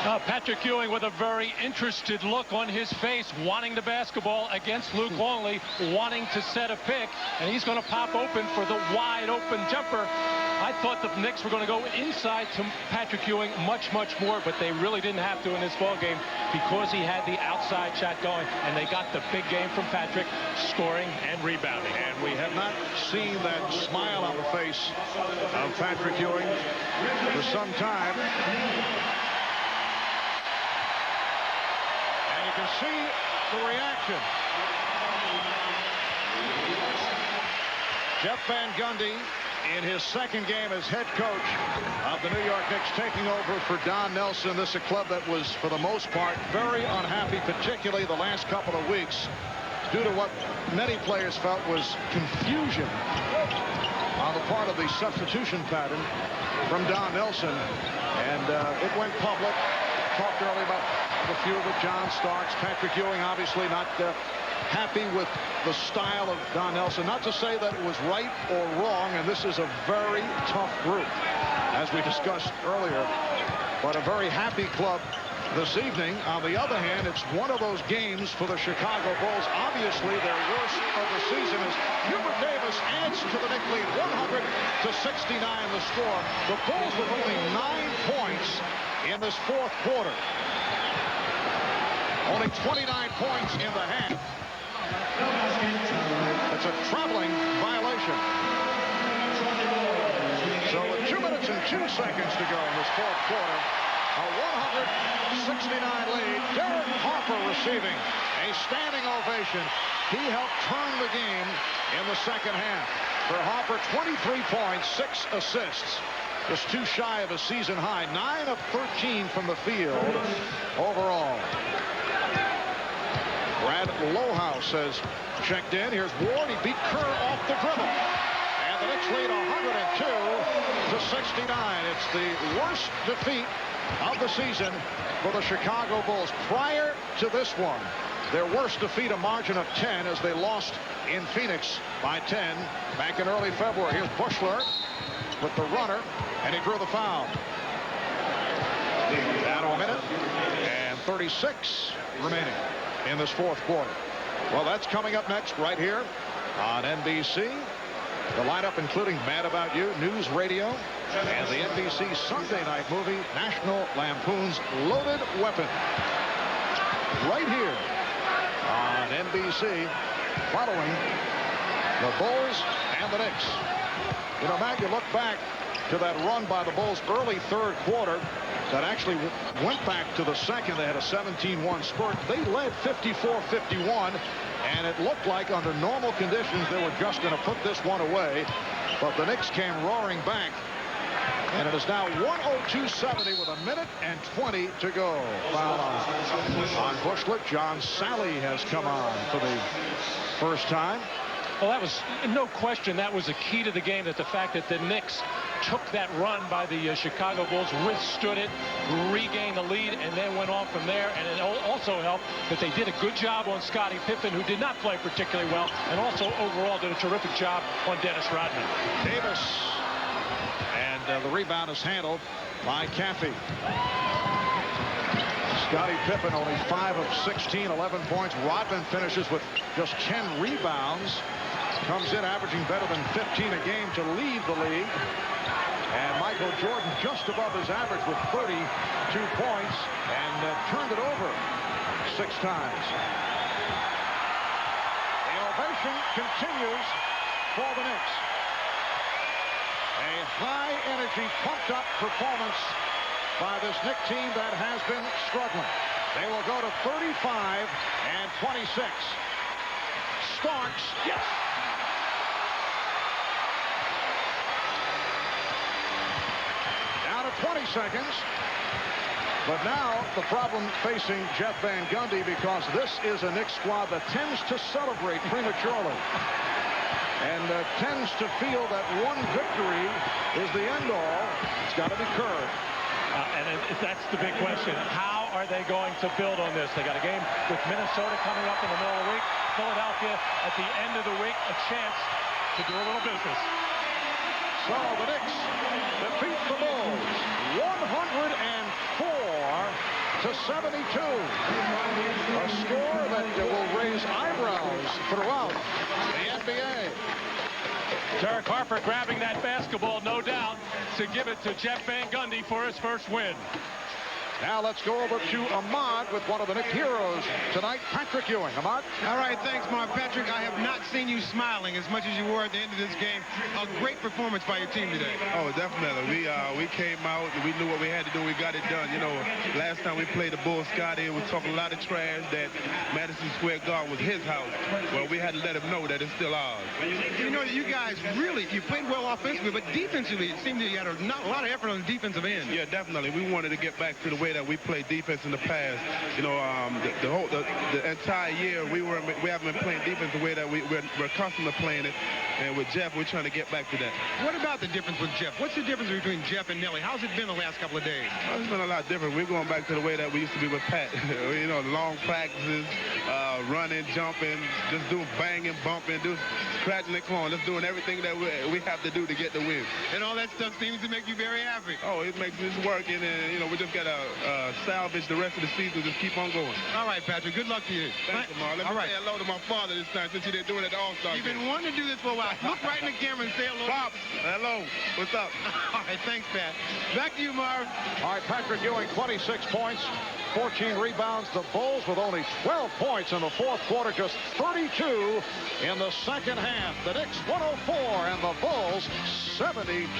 Patrick Ewing with a very interested look on his face, wanting the basketball against Luke Longley, wanting to set a pick, and he's going to pop open for the wide open jumper. I thought the Knicks were going to go inside to Patrick Ewing much more, but they really didn't have to in this ball game because he had the outside shot going, and they got the big game from Patrick, scoring and rebounding. And we have not seen that smile on the face of Patrick Ewing for some time. And you can see the reaction. Jeff Van Gundy, in his second game as head coach of the New York Knicks, taking over for Don Nelson. This is a club that was, for the most part, very unhappy, particularly the last couple of weeks, due to what many players felt was confusion on the part of the substitution pattern from Don Nelson. And it went public. Talked earlier about the few of it, John Starks, Patrick Ewing, obviously not happy with the style of Don Nelson. Not to say that it was right or wrong, and this is a very tough group, as we discussed earlier, but a very happy club this evening. On the other hand, it's one of those games for the Chicago Bulls. Obviously, their worst of the season as Hubert Davis adds to the Knicks lead, 100-69 the score. The Bulls with only 9 points in this fourth quarter. Only 29 points in the half. It's a traveling violation. So with 2 minutes and 2 seconds to go in this fourth quarter, a 169 lead. Derek Harper receiving a standing ovation. He helped turn the game in the second half. For Harper, 23 points, 6 assists. Just too shy of a season high. 9 of 13 from the field overall. Brad Lohaus has checked in. Here's Ward. He beat Kerr off the dribble. And the Knicks lead 102-69. It's the worst defeat of the season for the Chicago Bulls. Prior to this one, their worst defeat, a margin of 10, as they lost in Phoenix by 10 back in early February. Here's Buechler with the runner, and he drew the foul. Down a minute and 36 remaining in this fourth quarter. Well, that's coming up next right here on NBC. The lineup including Mad About You, News Radio, and the NBC Sunday night movie National Lampoon's Loaded Weapon. Right here on NBC, following the Bulls and the Knicks. You know, Matt, you look back to that run by the Bulls early third quarter that actually went back to the second. They had a 17-1 spurt. They led 54-51, and it looked like under normal conditions they were just going to put this one away. But the Knicks came roaring back, and it is now 102-70 with 1 minute and 20 to go. Foul on Buechler. John Sally has come on for the first time. Well, that was no question. That was the key to the game, that the fact that the Knicks took that run by the Chicago Bulls, withstood it, regained the lead, and then went on from there. And it also helped that they did a good job on Scottie Pippen, who did not play particularly well, and also overall did a terrific job on Dennis Rodman. Davis, and the rebound is handled by Caffey. Scottie Pippen only 5 of 16, 11 points. Rodman finishes with just 10 rebounds. Comes in averaging better than 15 a game to lead the league. And Michael Jordan just above his average with 32 points, and turned it over 6 times. The ovation continues for the Knicks. A high energy, pumped up performance by this Knicks team that has been struggling. They will go to 35 and 26. Starks, yes. Down to 20 seconds. But now the problem facing Jeff Van Gundy, because this is a Knicks squad that tends to celebrate prematurely and tends to feel that one victory is the end-all. It's got to be Kerr. And that's the big question. How are they going to build on this? They got a game with Minnesota coming up in the middle of the week. Philadelphia at the end of the week, a chance to do a little business. So the Knicks defeat the Bulls 104 to 72. A score that will raise eyebrows throughout the NBA. Derek Harper grabbing that basketball, no doubt, to give it to Jeff Van Gundy for his first win. Now let's go over to Ahmad with one of the Knicks heroes tonight, Patrick Ewing. Ahmad? All right, thanks, Mark. Patrick, I have not seen you smiling as much as you were at the end of this game. A great performance by your team today. Oh, definitely. We came out, and we knew what we had to do. We got it done. You know, last time we played the Bulls, Scotty was talking a lot of trash that Madison Square Garden was his house. Well, we had to let him know that it's still ours. You know, you guys really, you played well offensively, but defensively, it seemed that you had a lot of effort on the defensive end. Yeah, definitely. We wanted to get back to the way that we played defense in the past. You know, the entire year we haven't been playing defense the way that we're accustomed to playing it. And with Jeff, we're trying to get back to that. What about the difference with Jeff? What's the difference between Jeff and Nelly? How's it been the last couple of days? Well, it's been a lot different. We're going back to the way that we used to be with Pat. You know, long practices, running, jumping, just doing banging, bumping, just scratching the clone, just doing everything that we have to do to get the win. And all that stuff seems to make you very happy. Oh, it makes this working, and, you know, we just got to salvage the rest of the season, just keep on going. All right, Patrick, good luck to you. Thanks, Lamar. Let me say hello to my father this time, since you didn't do it at the All-Star You've game. been wanting to do this for a while. Look right in the camera and say hello. Pops, hello. What's up? All right, thanks, Pat. Back to you, Marv. All right, Patrick Ewing, 26 points, 14 rebounds. The Bulls with only 12 points in the fourth quarter, just 32 in the second half. The Knicks 104 and the Bulls 72.